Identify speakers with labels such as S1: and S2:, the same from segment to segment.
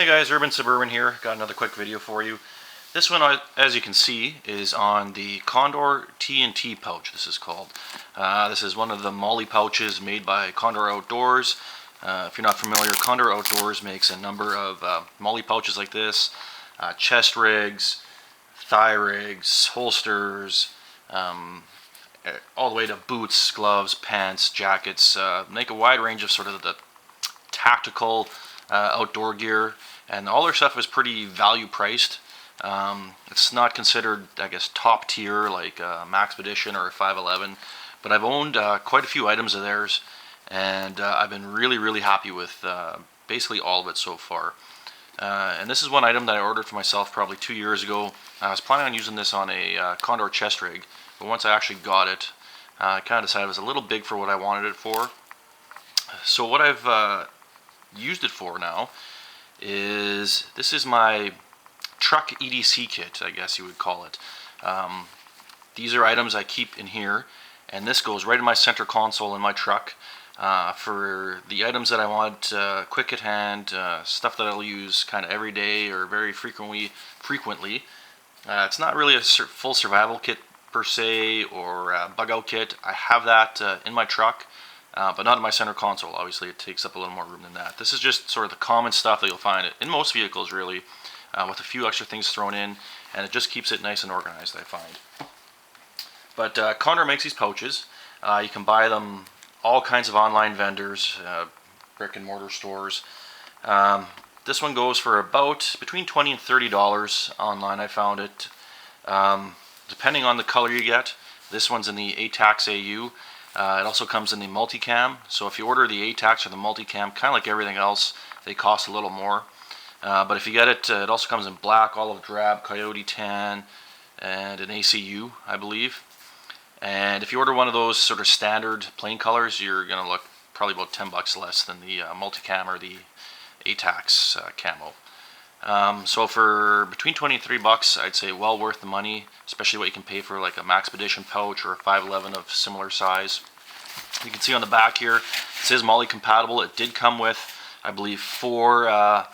S1: Hey guys, Urban Suburban here. Got another quick video for you. This one, as you can see, is on the Condor T&T Pouch, this is called. This is one of the MOLLE pouches made by Condor Outdoors. If you're not familiar, Condor Outdoors makes a number of MOLLE pouches like this. Chest rigs, thigh rigs, holsters, all the way to boots, gloves, pants, jackets. Make a wide range of sort of the tactical outdoor gear, and all their stuff is pretty value priced. It's not considered, I guess, top tier like Maxpedition or 511, but I've owned quite a few items of theirs, and I've been really happy with basically all of it so far. And this is one item that I ordered for myself probably 2 years ago. I was planning on using this on a Condor chest rig, but once I actually got it, I kind of decided it was a little big for what I wanted it for. So what I've used it for now is, this is my truck Edc kit, I guess you would call it. These are items I keep in here, and this goes right in my center console in my truck for the items that I want quick at hand, stuff that I'll use kind of every day or very frequently. It's not really a full survival kit per se, or a bug out kit. I have that in my truck, but not in my center console. Obviously it takes up a little more room than that. This is just sort of the common stuff that you'll find in most vehicles, really, with a few extra things thrown in, and it just keeps it nice and organized, I find. But Condor makes these pouches. You can buy them all kinds of online vendors, brick and mortar stores. This one goes for about between $20 and $30 online. I found it. Depending on the color you get, this one's in the atacs-au. It also comes in the multicam, so if you order the ATACs or the multicam, kind of like everything else, they cost a little more. But if you get it, it also comes in black, olive drab, coyote tan, and an ACU, I believe. And if you order one of those sort of standard plain colors, you're going to look probably about $10 less than the multicam or the ATACs camo. So for between $20 and $30, I'd say well worth the money, especially what you can pay for like a Maxpedition pouch or a 511 of similar size. You can see on the back here, it says MOLLE compatible. It did come with, I believe, 4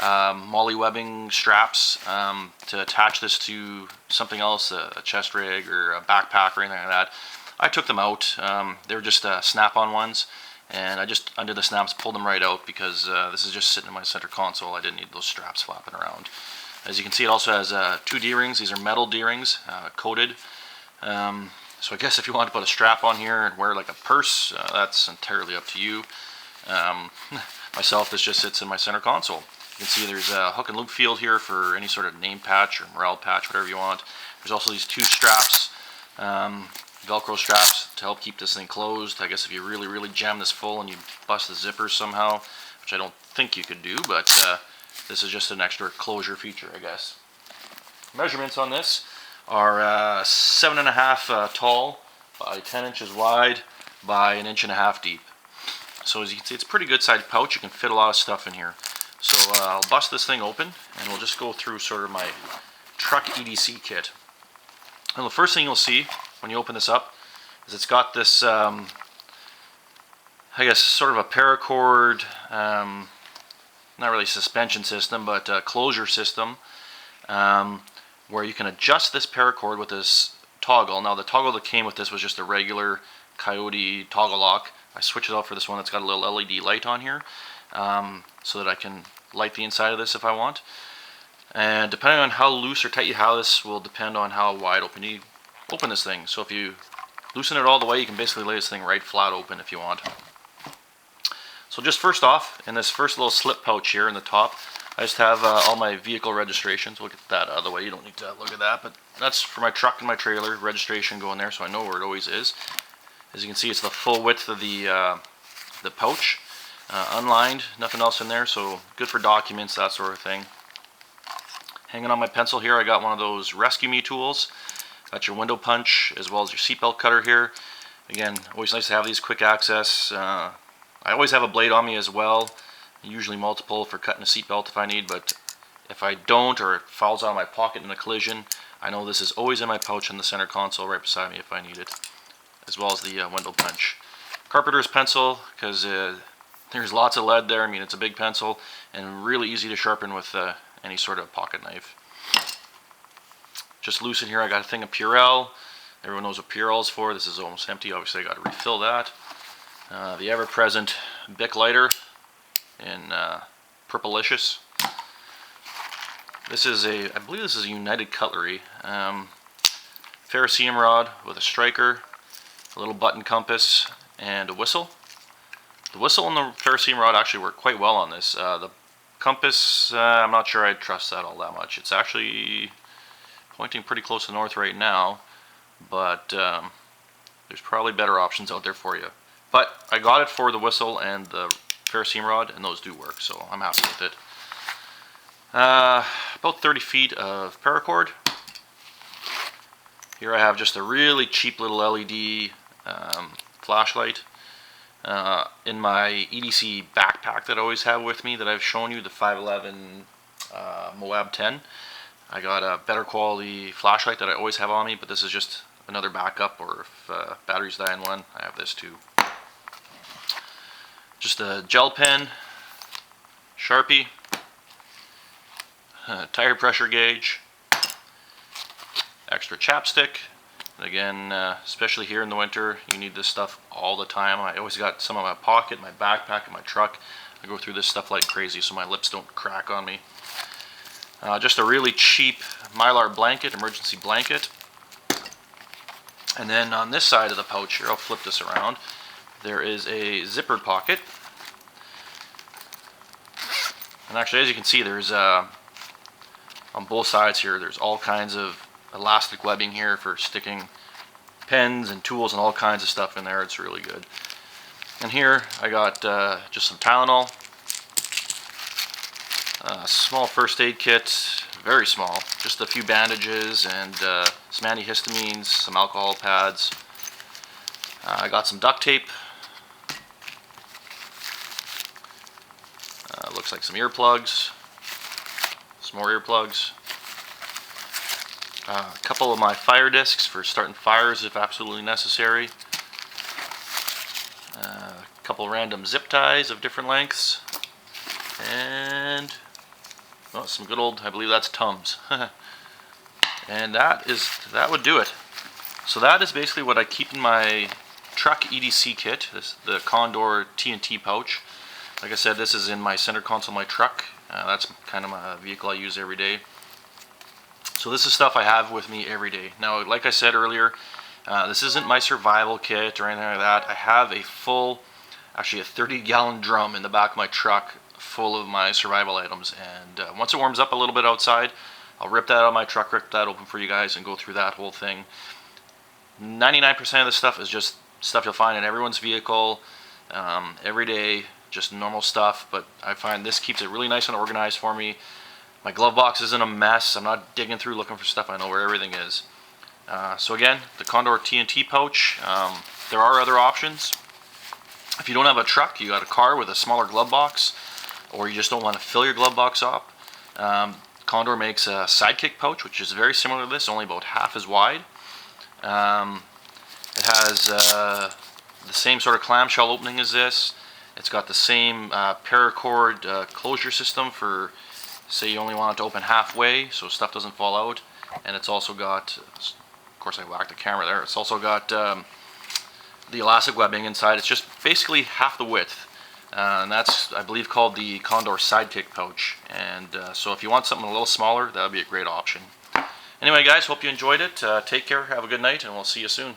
S1: MOLLE webbing straps to attach this to something else, a chest rig or a backpack or anything like that. I took them out. They were just snap-on ones, and I just undid the snaps, pulled them right out, because this is just sitting in my center console. I didn't need those straps flapping around. As you can see, it also has 2 D-rings. These are metal D-rings, coated. So I guess if you want to put a strap on here and wear like a purse, that's entirely up to you. Myself, this just sits in my center console. You can see there's a hook and loop field here for any sort of name patch or morale patch, whatever you want. There's also these 2 straps, Velcro straps, to help keep this thing closed. I guess if you really jam this full and you bust the zippers somehow, which I don't think you could do, but this is just an extra closure feature, I guess. Measurements on this are 7.5 tall by 10 inches wide by 1.5 inches deep. So as you can see, it's a pretty good sized pouch. You can fit a lot of stuff in here. So I'll bust this thing open, and we'll just go through sort of my truck Edc kit. And the first thing you'll see when you open this up is it's got this, I guess, sort of a paracord, not really suspension system, but a closure system, where you can adjust this paracord with this toggle. Now the toggle that came with this was just a regular Coyote toggle lock. I switched it out for this one that's got a little LED light on here, so that I can light the inside of this if I want. And depending on how loose or tight you have this will depend on how wide open you open this thing. So if you loosen it all the way, you can basically lay this thing right flat open if you want. So just first off, in this first little slip pouch here in the top, I just have all my vehicle registrations. We'll get that out of the way. You don't need to look at that, but that's for my truck and my trailer registration going there, so I know where it always is. As you can see, it's the full width of the pouch, unlined, nothing else in there, so good for documents, that sort of thing. Hanging on my pencil here, I got one of those Rescue Me tools. Got your window punch as well as your seatbelt cutter here. Again, always nice to have these quick access. I always have a blade on me as well, usually multiple for cutting a seatbelt if I need, but if I don't, or it falls out of my pocket in a collision, I know this is always in my pouch in the center console right beside me if I need it, as well as the window punch. Carpenter's pencil, because There's lots of lead there. I mean, it's a big pencil and really easy to sharpen with any sort of pocket knife. Just loose in here, I got a thing of Purell. Everyone knows what Purell is for. This is almost empty. Obviously, I got to refill that. The ever-present Bic lighter in Purplicious. This is I believe this is a United Cutlery. Ferrocerium rod with a striker, a little button compass, and a whistle. The whistle and the ferrocerium rod actually work quite well on this. The compass, I'm not sure I'd trust that all that much. It's actually pointing pretty close to north right now, but there's probably better options out there for you. But I got it for the whistle and the ferrocerium rod, and those do work, so I'm happy with it. About 30 feet of paracord. Here I have just a really cheap little LED flashlight. In my EDC backpack that I always have with me that I've shown you, the 511 Moab 10, I got a better quality flashlight that I always have on me, but this is just another backup, or if batteries die in one, I have this too. Just a gel pen, Sharpie, tire pressure gauge, extra chapstick. And again, especially here in the winter, you need this stuff all the time. I always got some in my pocket, my backpack, in my truck. I go through this stuff like crazy so my lips don't crack on me. Just a really cheap Mylar blanket, emergency blanket. And then on this side of the pouch here, I'll flip this around, there is a zippered pocket. And actually, as you can see, there's on both sides here, there's all kinds of elastic webbing here for sticking pens and tools and all kinds of stuff in there. It's really good. And here I got just some Tylenol, a small first aid kit, very small, just a few bandages and some antihistamines, some alcohol pads. I got some duct tape, looks like some earplugs, some more earplugs. A couple of my fire discs for starting fires if absolutely necessary. A couple random zip ties of different lengths. And some good old, I believe that's Tums. And that would do it. So that is basically what I keep in my truck EDC kit, the Condor T&T Pouch. Like I said, this is in my center console of my truck. That's kind of my vehicle I use every day. So this is stuff I have with me every day. Now, like I said earlier, this isn't my survival kit or anything like that. I have a full, actually a 30-gallon drum in the back of my truck full of my survival items. And once it warms up a little bit outside, I'll rip that out of my truck, rip that open for you guys, and go through that whole thing. 99% of the stuff is just stuff you'll find in everyone's vehicle every day, just normal stuff. But I find this keeps it really nice and organized for me. My glove box isn't a mess. I'm not digging through looking for stuff. I know where everything is. So again, the Condor T&T Pouch. There are other options. If you don't have a truck, you got a car with a smaller glove box, or you just don't want to fill your glove box up, Condor makes a Sidekick Poach, which is very similar to this, only about half as wide. It has the same sort of clamshell opening as this. It's got the same paracord closure system for, say you only want it to open halfway so stuff doesn't fall out. And it's also got, of course I whacked the camera there, it's also got the elastic webbing inside. It's just basically half the width. And that's, I believe, called the Condor Sidekick Pouch. And so if you want something a little smaller, that would be a great option. Anyway guys, hope you enjoyed it. Take care, have a good night, and we'll see you soon.